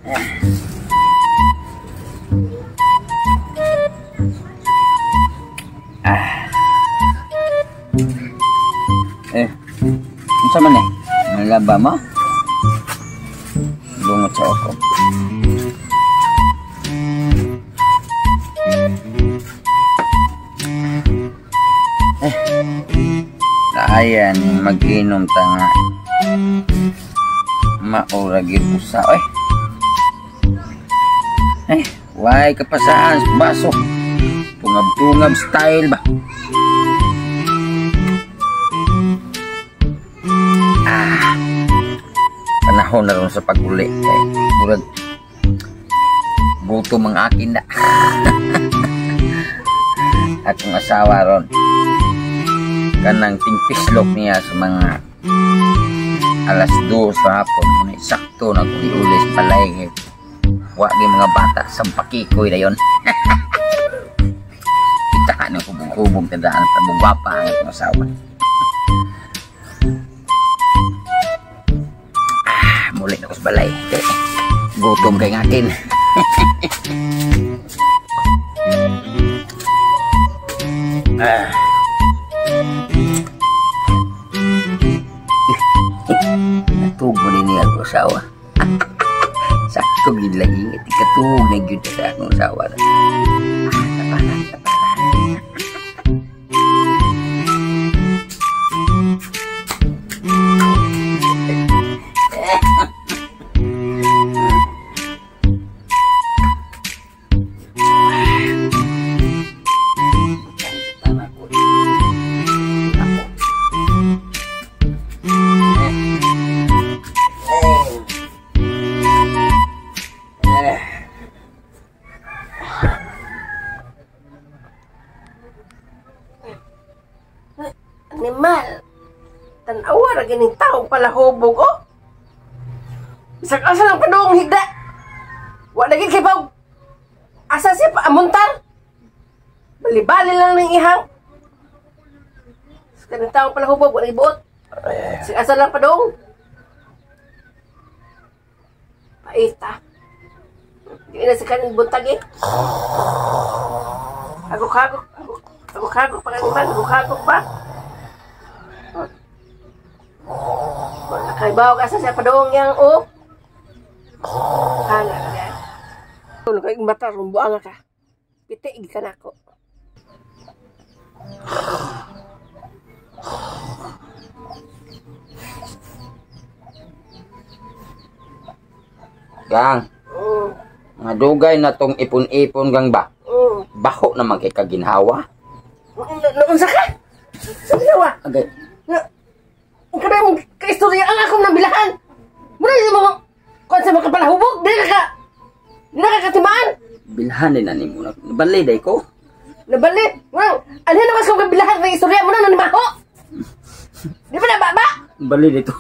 Ano man eh? Malaba mo? Bungot sa oko. Ayan, mag-inom tanga. Mauragin usa why kapasaan baso. Tungab-tungab style ba? Panahon na rin sa pag-uli. Murag gutom ang akin na. Akong asawa ron. Kanang tingpislok niya sa mga alas 2 sa hapon. Muna sakto na kung iulis palay. Wag yung mga bata sa pakikoy na yun. Kita ka ng hubog-hubog tandaan at bugwapa ang aking asawa. Muli na ko sa balay. Gutom kay ngakin. Natug mo din niya ang asawa. Sakto gid lagi ikatug na gyud sa akong asawa. Tapanan. Animal, tanawa ra ganing tao pala hubog bisag asa lang padung higda wa lagi kay pag asa siya pa amuntan bali-bali lang ng ihang ganing tao pala hubog wa ibuot bisag asa lang padung paita di na sa kaning buntag Agok-agok pa. Kaibaw ka sa padong yang Hala ka yan. Ano ka yung mata, rumbuang ka. Pitig ka na ako. Gang, mga dugay na tong ipon-ipon gang ba? Baho naman kay kaginhawa. Noon sa ka? Sa ginawa? Agay. Ang kada mong kaistorya ang akong nabilahan. Muna yung mga kung sa mga kapalahubog, di na kakatimaan. Bilhan din na ni mo. Nabalay day ko. Nabalit? Wow, alhin naman sa mga bilahan ng istorya mo na nanimaho. Di ba na baba? Balay dito.